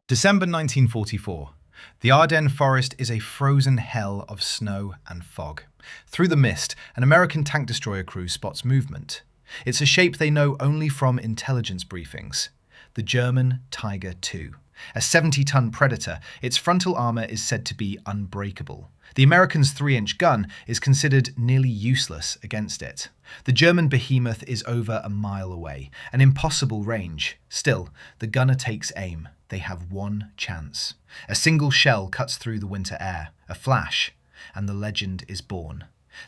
December 1944. The Ardennes Forest is a frozen hell of snow and fog. Through the mist, an American tank destroyer crew spots movement. It's a shape they know only from intelligence briefings. The German Tiger II. A 70-ton Predator, its frontal armour is said to be unbreakable. The American's 3-inch gun is considered nearly useless against it. The German behemoth is over a mile away, an impossible range. Still, the gunner takes aim. They have one chance. A single shell cuts through the winter air, a flash, and the legend is born.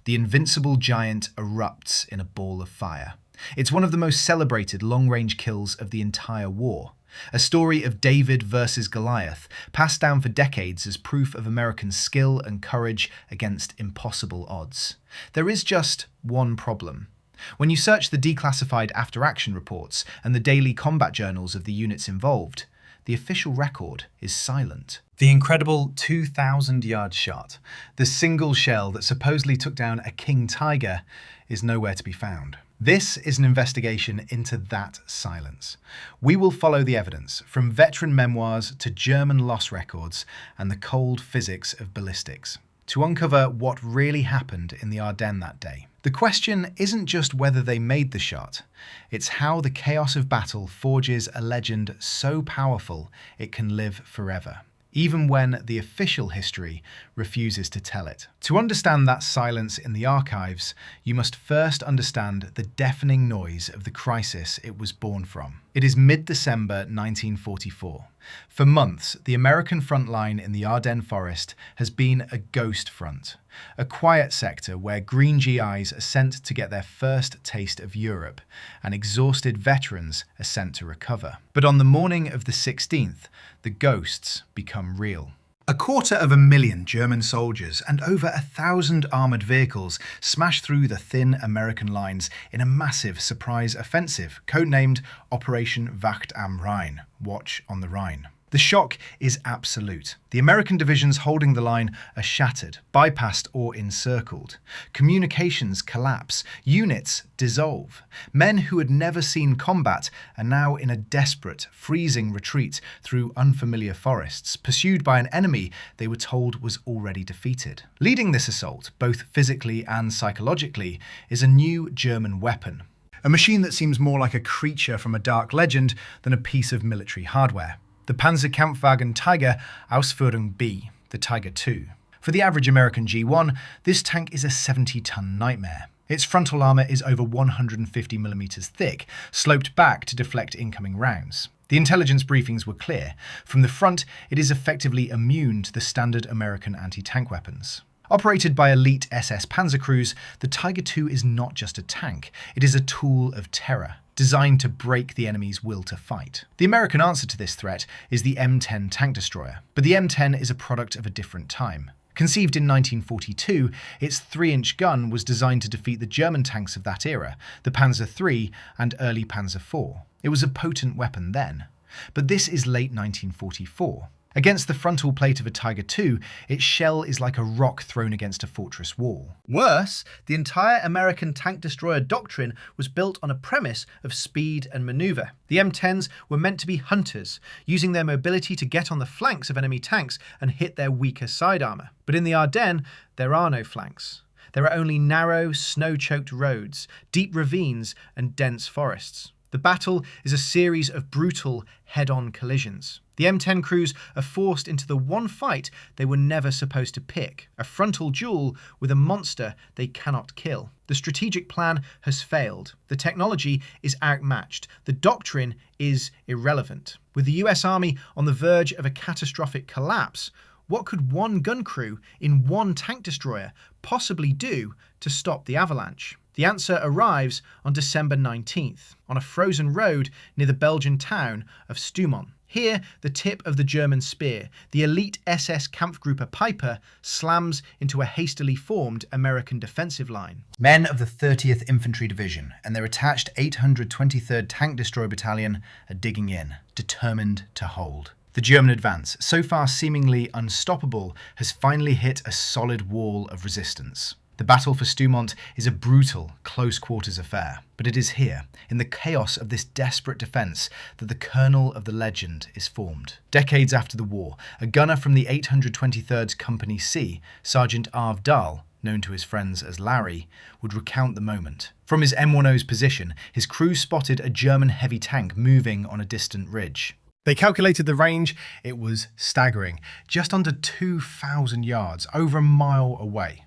The invincible giant erupts in a ball of fire. It's one of the most celebrated long-range kills of the entire war. A story of David versus Goliath, passed down for decades as proof of American skill and courage against impossible odds. There is just one problem. When you search the declassified after-action reports and the daily combat journals of the units involved, the official record is silent. The incredible 2,000-yard shot, the single shell that supposedly took down a king tiger, is nowhere to be found. This is an investigation into that silence. We will follow the evidence, from veteran memoirs to German loss records and the cold physics of ballistics, to uncover what really happened in the Ardennes that day. The question isn't just whether they made the shot, it's how the chaos of battle forges a legend so powerful it can live forever, even when the official history refuses to tell it. To understand that silence in the archives, you must first understand the deafening noise of the crisis it was born from. It is mid-December 1944. For months, the American front line in the Ardennes Forest has been a ghost front, a quiet sector where green GIs are sent to get their first taste of Europe, and exhausted veterans are sent to recover. But on the morning of the 16th, the ghosts become real. 250,000 German soldiers and over 1,000 armoured vehicles smash through the thin American lines in a massive surprise offensive, codenamed Operation Wacht am Rhein, Watch on the Rhine. The shock is absolute. The American divisions holding the line are shattered, bypassed or encircled. Communications collapse. Units dissolve. Men who had never seen combat are now in a desperate, freezing retreat through unfamiliar forests, pursued by an enemy they were told was already defeated. Leading this assault, both physically and psychologically, is a new German weapon. A machine that seems more like a creature from a dark legend than a piece of military hardware. The Panzerkampfwagen Tiger Ausführung B, the Tiger II. For the average American G1, this tank is a 70-ton nightmare. Its frontal armour is over 150mm thick, sloped back to deflect incoming rounds. The intelligence briefings were clear. From the front, it is effectively immune to the standard American anti-tank weapons. Operated by elite SS panzer crews, the Tiger II is not just a tank, it is a tool of terror, designed to break the enemy's will to fight. The American answer to this threat is the M10 tank destroyer, but the M10 is a product of a different time. Conceived in 1942, its 3-inch gun was designed to defeat the German tanks of that era, the Panzer III and early Panzer IV. It was a potent weapon then. But this is late 1944. Against the frontal plate of a Tiger II, its shell is like a rock thrown against a fortress wall. Worse, the entire American tank destroyer doctrine was built on a premise of speed and maneuver. The M10s were meant to be hunters, using their mobility to get on the flanks of enemy tanks and hit their weaker side armour. But in the Ardennes, there are no flanks. There are only narrow, snow-choked roads, deep ravines and dense forests. The battle is a series of brutal, head-on collisions. The M10 crews are forced into the one fight they were never supposed to pick, a frontal duel with a monster they cannot kill. The strategic plan has failed. The technology is outmatched. The doctrine is irrelevant. With the US Army on the verge of a catastrophic collapse, what could one gun crew in one tank destroyer possibly do to stop the avalanche? The answer arrives on December 19th, on a frozen road near the Belgian town of Stoumont. Here, the tip of the German spear, the elite SS Kampfgruppe Piper, slams into a hastily formed American defensive line. Men of the 30th Infantry Division and their attached 823rd Tank Destroyer Battalion are digging in, determined to hold. The German advance, so far seemingly unstoppable, has finally hit a solid wall of resistance. The battle for Stoumont is a brutal, close-quarters affair, but it is here, in the chaos of this desperate defence, that the kernel of the legend is formed. Decades after the war, a gunner from the 823rd Company C, Sergeant Arv Dahl, known to his friends as Larry, would recount the moment. From his M10's position, his crew spotted a German heavy tank moving on a distant ridge. They calculated the range. It was staggering, just under 2,000 yards, over a mile away.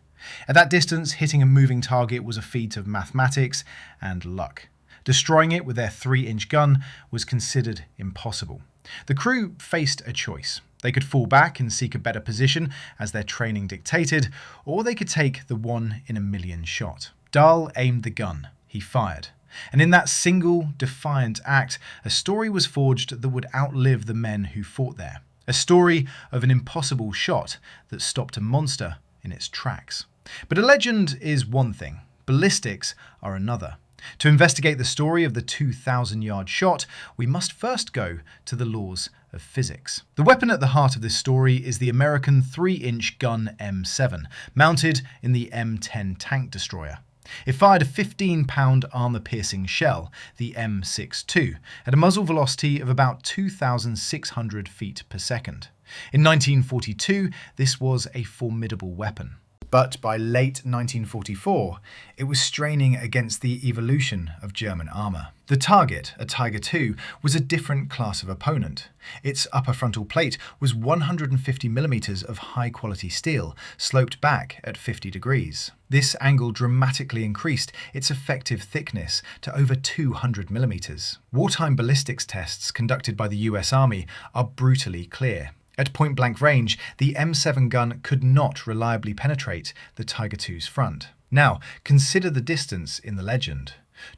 At that distance, hitting a moving target was a feat of mathematics and luck. Destroying it with their 3-inch gun was considered impossible. The crew faced a choice. They could fall back and seek a better position, as their training dictated, or they could take the 1-in-a-million shot. Dahl aimed the gun. He fired. And in that single, defiant act, a story was forged that would outlive the men who fought there. A story of an impossible shot that stopped a monster in its tracks. But a legend is one thing, ballistics are another. To investigate the story of the 2,000-yard shot, we must first go to the laws of physics. The weapon at the heart of this story is the American 3-inch gun M7, mounted in the M10 tank destroyer. It fired a 15-pound armour-piercing shell, the M62, at a muzzle velocity of about 2,600 feet per second. In 1942, this was a formidable weapon. But by late 1944, it was straining against the evolution of German armour. The target, a Tiger II, was a different class of opponent. Its upper frontal plate was 150mm of high-quality steel, sloped back at 50 degrees. This angle dramatically increased its effective thickness to over 200mm. Wartime ballistics tests conducted by the US Army are brutally clear. At point-blank range, the M7 gun could not reliably penetrate the Tiger II's front. Now, consider the distance in the legend.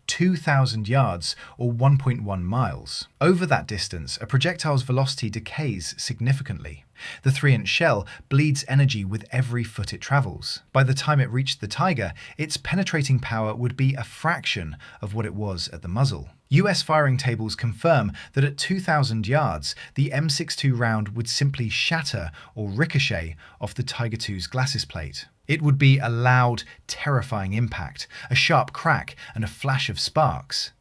2,000 yards, or 1.1 miles. Over that distance, a projectile's velocity decays significantly. The 3-inch shell bleeds energy with every foot it travels. By the time it reached the Tiger, its penetrating power would be a fraction of what it was at the muzzle. US firing tables confirm that at 2,000 yards, the M62 round would simply shatter or ricochet off the Tiger II's glacis plate. It would be a loud, terrifying impact, a sharp crack and a flash of sparks,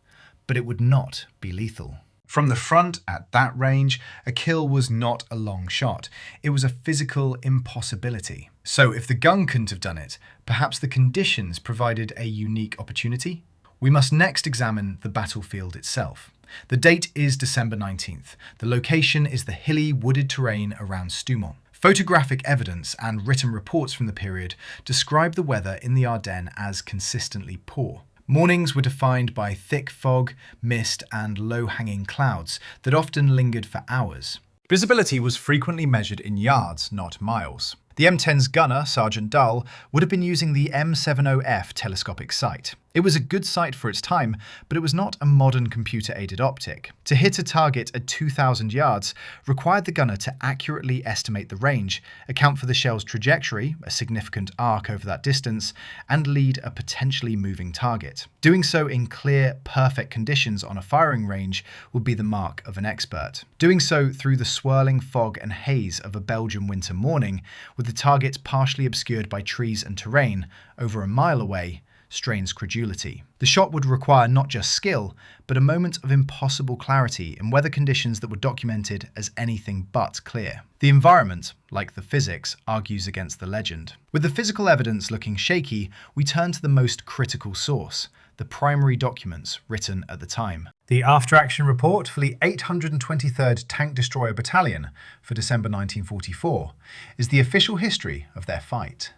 but it would not be lethal. From the front, at that range, a kill was not a long shot. It was a physical impossibility. So if the gun couldn't have done it, perhaps the conditions provided a unique opportunity? We must next examine the battlefield itself. The date is December 19th. The location is the hilly, wooded terrain around Stoumont. Photographic evidence and written reports from the period describe the weather in the Ardennes as consistently poor. Mornings were defined by thick fog, mist, and low-hanging clouds that often lingered for hours. Visibility was frequently measured in yards, not miles. The M10's gunner, Sergeant Dahl, would have been using the M70F telescopic sight. It was a good sight for its time, but it was not a modern computer-aided optic. To hit a target at 2,000 yards required the gunner to accurately estimate the range, account for the shell's trajectory, a significant arc over that distance, and lead a potentially moving target. Doing so in clear, perfect conditions on a firing range would be the mark of an expert. Doing so through the swirling fog and haze of a Belgian winter morning, with the target partially obscured by trees and terrain, over a mile away, strains credulity. The shot would require not just skill, but a moment of impossible clarity in weather conditions that were documented as anything but clear. The environment, like the physics, argues against the legend. With the physical evidence looking shaky, we turn to the most critical source, the primary documents written at the time. The after-action report for the 823rd Tank Destroyer Battalion for December 1944 is the official history of their fight.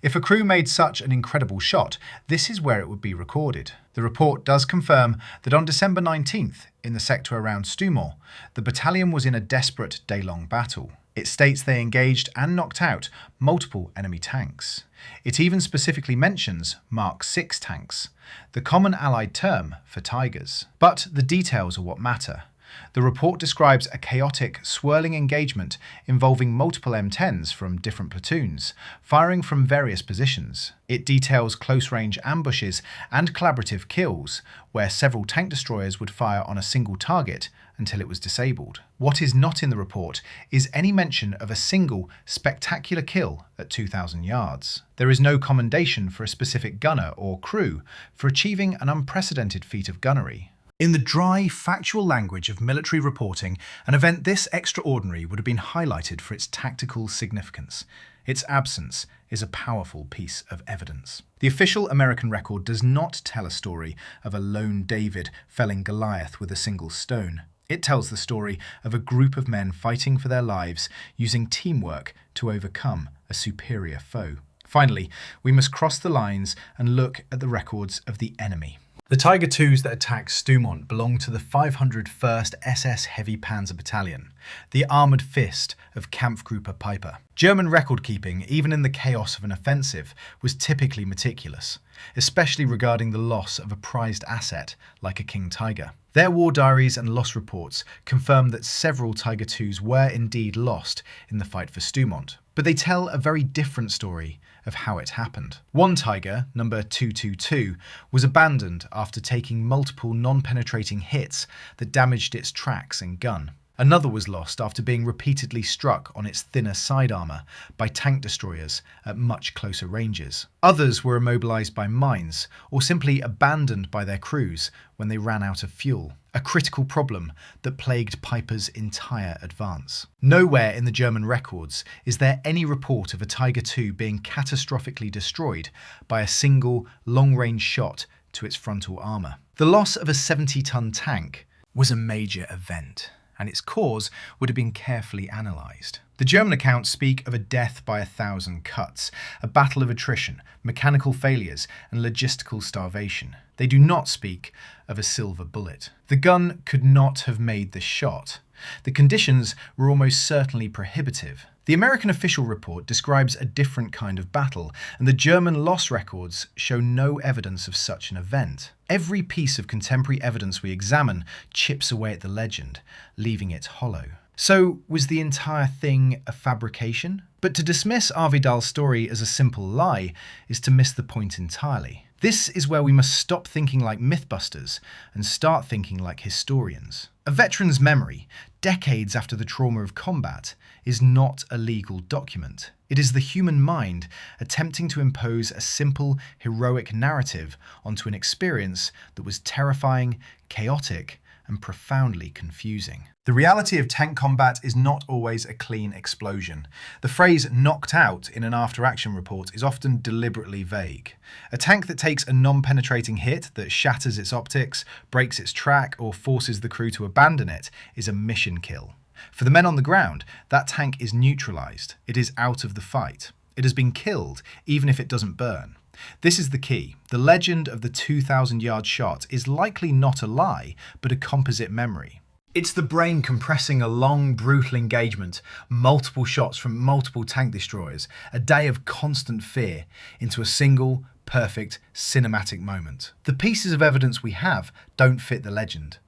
If a crew made such an incredible shot, this is where it would be recorded. The report does confirm that on December 19th, in the sector around Stoumont, the battalion was in a desperate day-long battle. It states they engaged and knocked out multiple enemy tanks. It even specifically mentions Mark VI tanks, the common Allied term for Tigers. But the details are what matter. The report describes a chaotic, swirling engagement involving multiple M10s from different platoons, firing from various positions. It details close-range ambushes and collaborative kills, where several tank destroyers would fire on a single target until it was disabled. What is not in the report is any mention of a single, spectacular kill at 2,000 yards. There is no commendation for a specific gunner or crew for achieving an unprecedented feat of gunnery. In the dry, factual language of military reporting, an event this extraordinary would have been highlighted for its tactical significance. Its absence is a powerful piece of evidence. The official American record does not tell a story of a lone David felling Goliath with a single stone. It tells the story of a group of men fighting for their lives, using teamwork to overcome a superior foe. Finally, we must cross the lines and look at the records of the enemy. The Tiger IIs that attacked Stoumont belonged to the 501st SS Heavy Panzer Battalion, the armoured fist of Kampfgruppe Peiper. German record-keeping, even in the chaos of an offensive, was typically meticulous, especially regarding the loss of a prized asset like a King Tiger. Their war diaries and loss reports confirm that several Tiger IIs were indeed lost in the fight for Stoumont, but they tell a very different story of how it happened. One Tiger, number 222, was abandoned after taking multiple non-penetrating hits that damaged its tracks and gun. Another was lost after being repeatedly struck on its thinner side armour by tank destroyers at much closer ranges. Others were immobilised by mines or simply abandoned by their crews when they ran out of fuel, a critical problem that plagued Peiper's entire advance. Nowhere in the German records is there any report of a Tiger II being catastrophically destroyed by a single long-range shot to its frontal armour. The loss of a 70-ton tank was a major event, and its cause would have been carefully analysed. The German accounts speak of a death by 1,000 cuts, a battle of attrition, mechanical failures, and logistical starvation. They do not speak of a silver bullet. The gun could not have made the shot. The conditions were almost certainly prohibitive. The American official report describes a different kind of battle, and the German loss records show no evidence of such an event. Every piece of contemporary evidence we examine chips away at the legend, leaving it hollow. So, was the entire thing a fabrication? But to dismiss R. Vidal's story as a simple lie is to miss the point entirely. This is where we must stop thinking like mythbusters and start thinking like historians. A veteran's memory, decades after the trauma of combat, is not a legal document. It is the human mind attempting to impose a simple, heroic narrative onto an experience that was terrifying, chaotic, and profoundly confusing. The reality of tank combat is not always a clean explosion. The phrase knocked out in an after-action report is often deliberately vague. A tank that takes a non-penetrating hit that shatters its optics, breaks its track, or forces the crew to abandon it is a mission kill. For the men on the ground, that tank is neutralised. It is out of the fight. It has been killed, even if it doesn't burn. This is the key. The legend of the 2,000-yard shot is likely not a lie, but a composite memory. It's the brain compressing a long, brutal engagement, multiple shots from multiple tank destroyers, a day of constant fear, into a single, perfect, cinematic moment. The pieces of evidence we have don't fit the legend.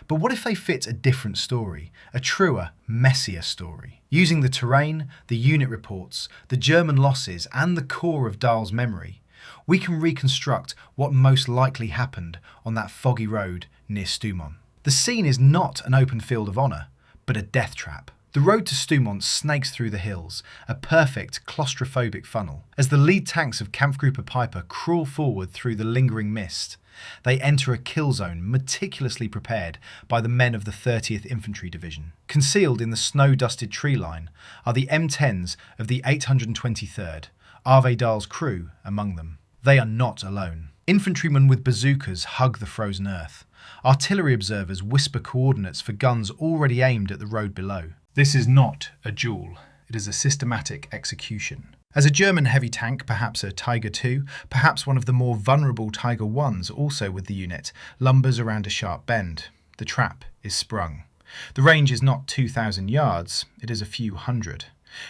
But what if they fit a different story, a truer, messier story? Using the terrain, the unit reports, the German losses, and the core of Dahl's memory, we can reconstruct what most likely happened on that foggy road near Stoumont. The scene is not an open field of honour, but a death trap. The road to Stoumont snakes through the hills, a perfect claustrophobic funnel. As the lead tanks of Kampfgruppe Peiper crawl forward through the lingering mist, they enter a kill zone meticulously prepared by the men of the 30th Infantry Division. Concealed in the snow-dusted tree line are the M10s of the 823rd, Arve Dahl's crew among them. They are not alone. Infantrymen with bazookas hug the frozen earth. Artillery observers whisper coordinates for guns already aimed at the road below. This is not a duel. It is a systematic execution. As a German heavy tank, perhaps a Tiger II, perhaps one of the more vulnerable Tiger Is also with the unit, lumbers around a sharp bend. The trap is sprung. The range is not 2,000 yards, it is a few hundred.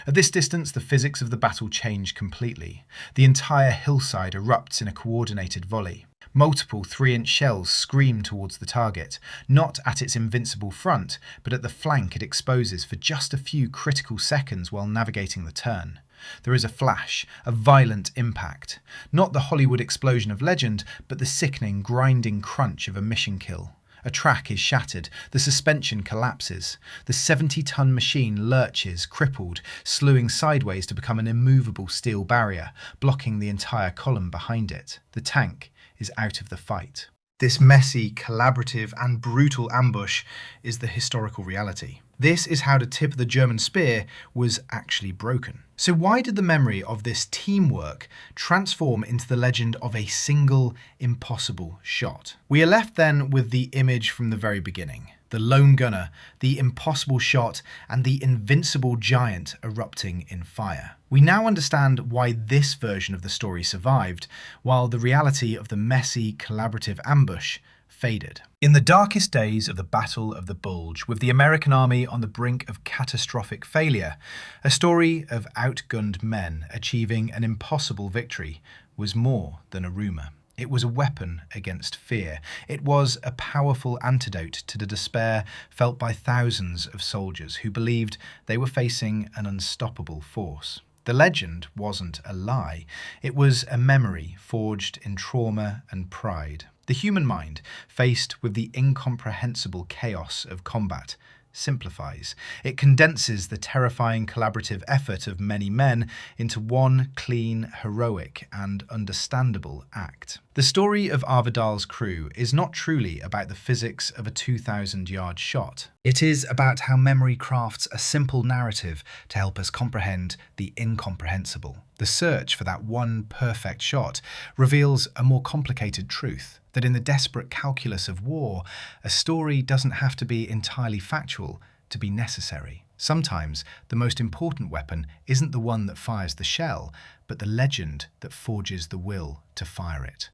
At this distance, the physics of the battle change completely. The entire hillside erupts in a coordinated volley. Multiple 3-inch shells scream towards the target, not at its invincible front, but at the flank it exposes for just a few critical seconds while navigating the turn. There is a flash, a violent impact. Not the Hollywood explosion of legend, but the sickening, grinding crunch of a mission kill. A track is shattered, the suspension collapses. The 70-ton machine lurches, crippled, slewing sideways to become an immovable steel barrier, blocking the entire column behind it. The tank is out of the fight. This messy, collaborative and brutal ambush is the historical reality. This is how the tip of the German spear was actually broken. So why did the memory of this teamwork transform into the legend of a single, impossible shot? We are left then with the image from the very beginning. The lone gunner, the impossible shot, and the invincible giant erupting in fire. We now understand why this version of the story survived, while the reality of the messy, collaborative ambush faded. In the darkest days of the Battle of the Bulge, with the American army on the brink of catastrophic failure, a story of outgunned men achieving an impossible victory was more than a rumour. It was a weapon against fear. It was a powerful antidote to the despair felt by thousands of soldiers who believed they were facing an unstoppable force. The legend wasn't a lie. It was a memory forged in trauma and pride. The human mind, faced with the incomprehensible chaos of combat, simplifies. It condenses the terrifying collaborative effort of many men into one clean, heroic, and understandable act. The story of Arvidal's crew is not truly about the physics of a 2,000-yard shot. It is about how memory crafts a simple narrative to help us comprehend the incomprehensible. The search for that one perfect shot reveals a more complicated truth, that in the desperate calculus of war, a story doesn't have to be entirely factual to be necessary. Sometimes the most important weapon isn't the one that fires the shell, but the legend that forges the will to fire it.